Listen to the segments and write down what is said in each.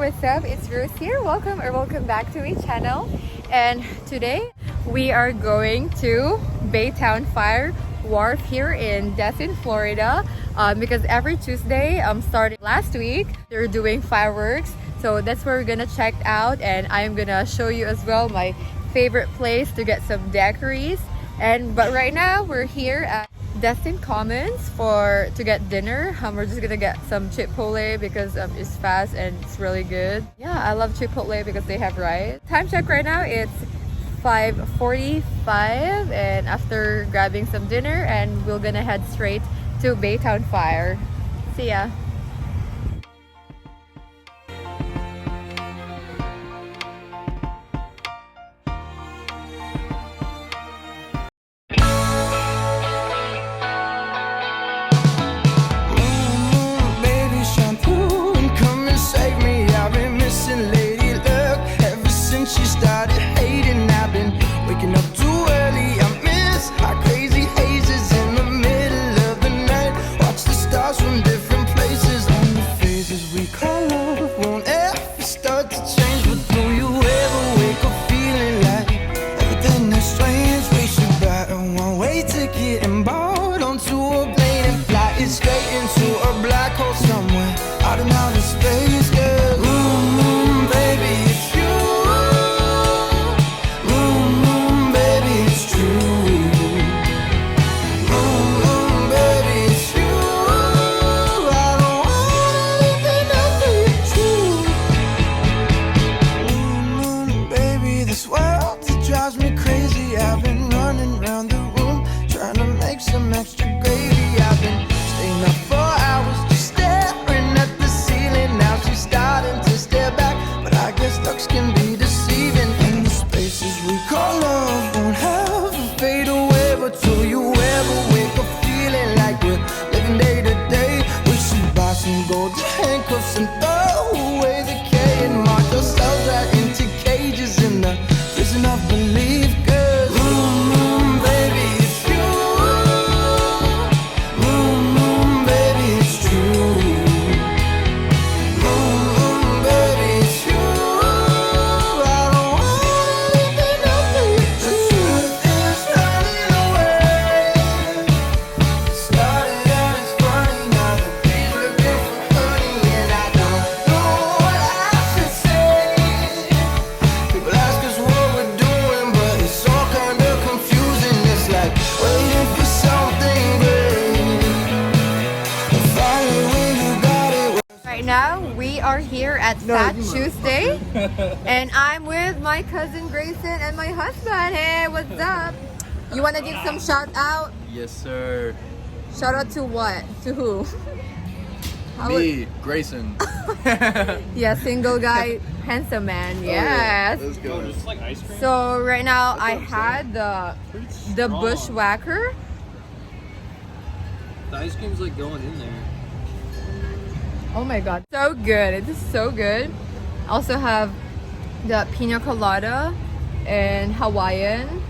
what's up? It's Rose here. Welcome back to my channel. And today we are going to Baytown Fire Wharf here in Destin, Florida. Because every Tuesday, starting last week, they're doing fireworks. So that's where we're gonna check out, and I'm gonna show you as well my favorite place to get some daiquiris. But right now we're here at Destin Commons to get dinner. We're just gonna get some Chipotle because it's fast and it's really good. Yeah, I love Chipotle because they have rice. Time check right now, it's 5:45, and after grabbing some dinner, and we're gonna head straight to Baytown Fire. See ya. Now we are here at Fat Tuesday, and I'm with my cousin Grayson and my husband. Hey, what's up? You want to give some shout out? Yes, sir. Shout out to what? To who? Me, Grayson. Yeah, single guy, handsome man. Yes. Let's go. So right now I had the bushwhacker. The ice cream's like going in there. Oh my god, so good. It is so good. Also have the pina colada and Hawaiian.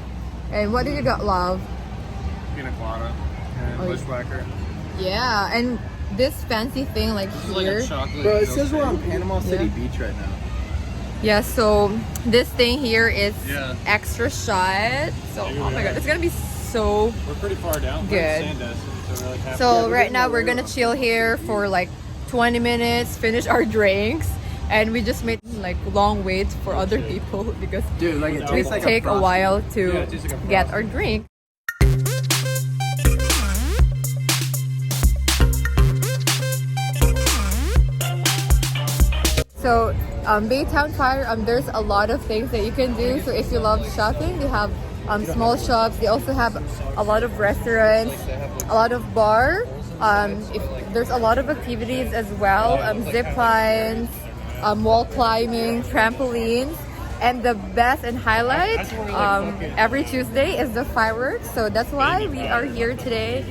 And what did you got, love? Pina colada and bushwhacker. Yeah, and this fancy thing like This here. is like a chocolate. Bro, it says we're on Panama City Yeah. Beach right now. Yeah, so this thing here is Yeah. extra shot. So Here oh we my are. god, it's gonna be so We're pretty far down. Good. We're in Sandustin, so we're like half So right now we're gonna chill here for like 20 minutes, finish our drinks, and we just made like long waits for other people because Dude, like it it tastes like take a while Yeah, to it tastes like a get frosty. our drink. So Baytown Fire, there's a lot of things that you can do. So if you love shopping, they have small shops. They also have a lot of restaurants, a lot of bar. There's a lot of activities as well. Zip lines, wall climbing, trampolines. And the best and highlight every Tuesday is the fireworks. So that's why we are here today.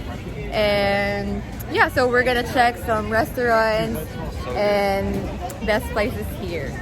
And yeah, so we're gonna check some restaurants and best places here.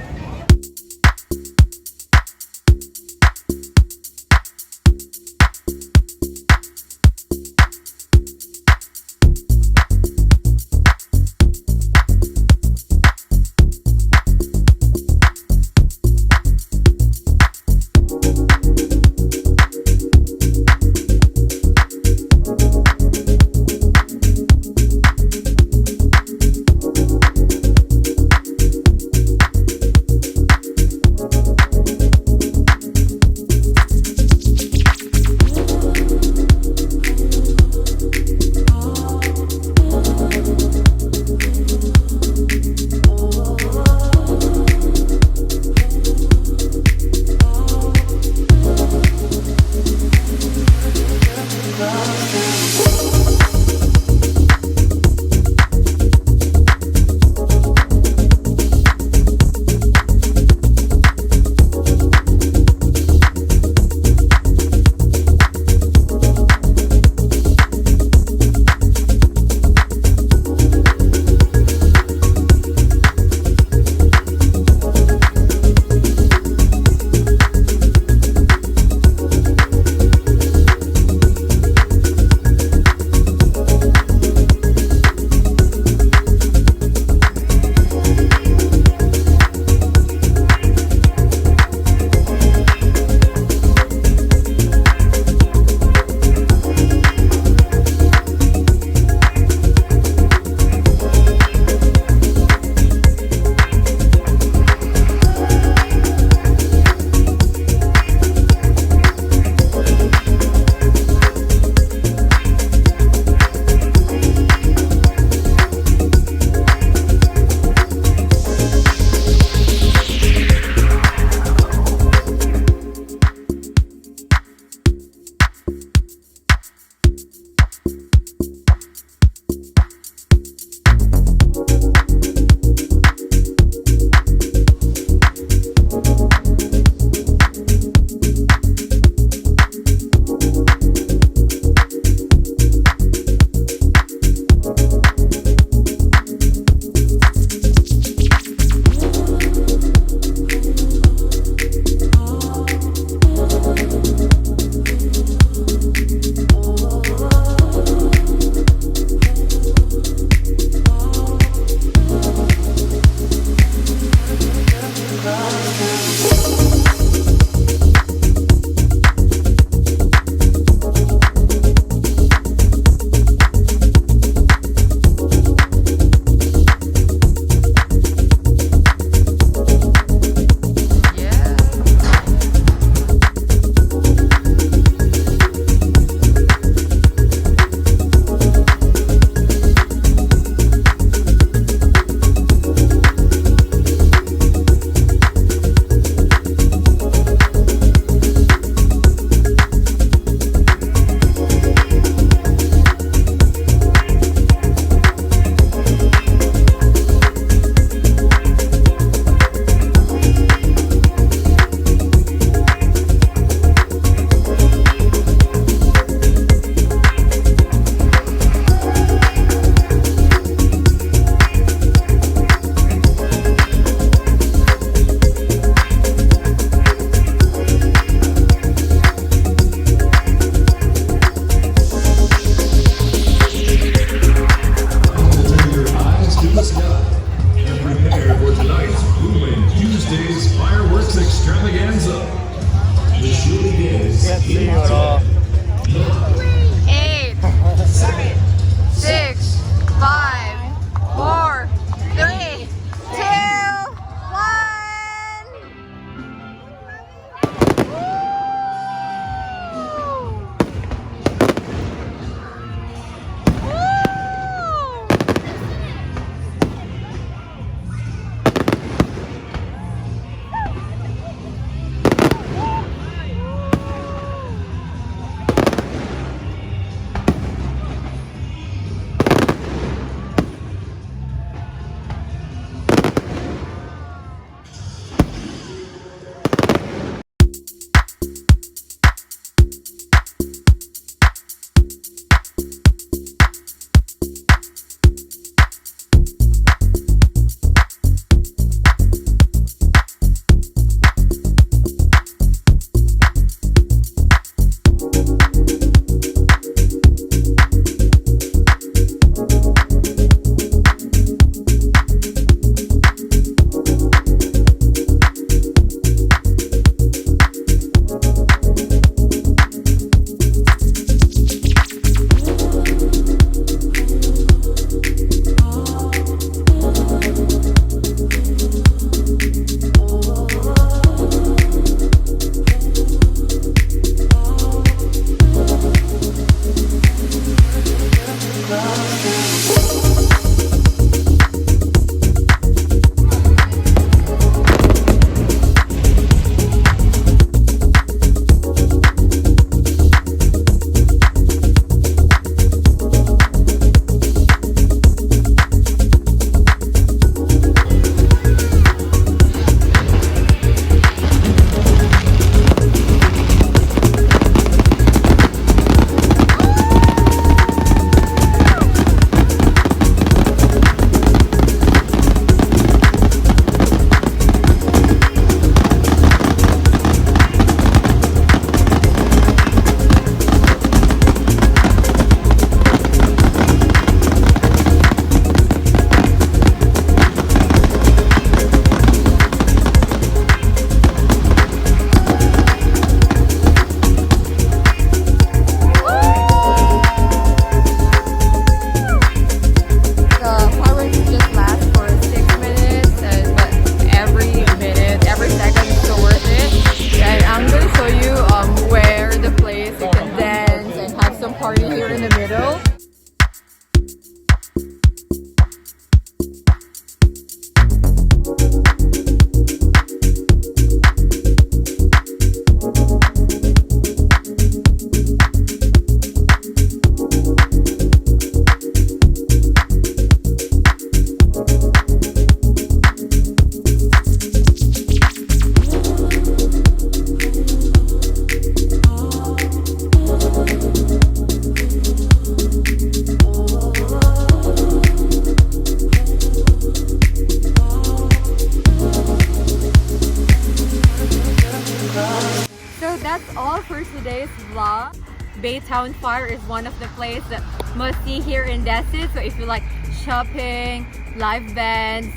Baytown Fire is one of the places that must see here in Destin. So if you like shopping, live bands,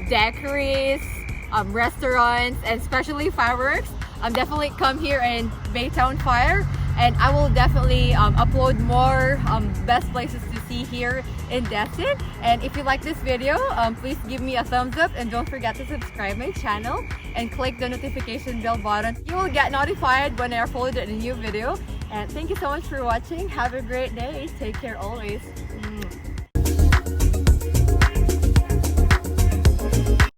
decorates, restaurants, and especially fireworks, definitely come here in Baytown Fire. And I will definitely upload more best places to see here in Destin. And if you like this video, please give me a thumbs up and don't forget to subscribe my channel and click the notification bell button. You will get notified when I upload a new video. And thank you so much for watching. Have a great day. Take care always.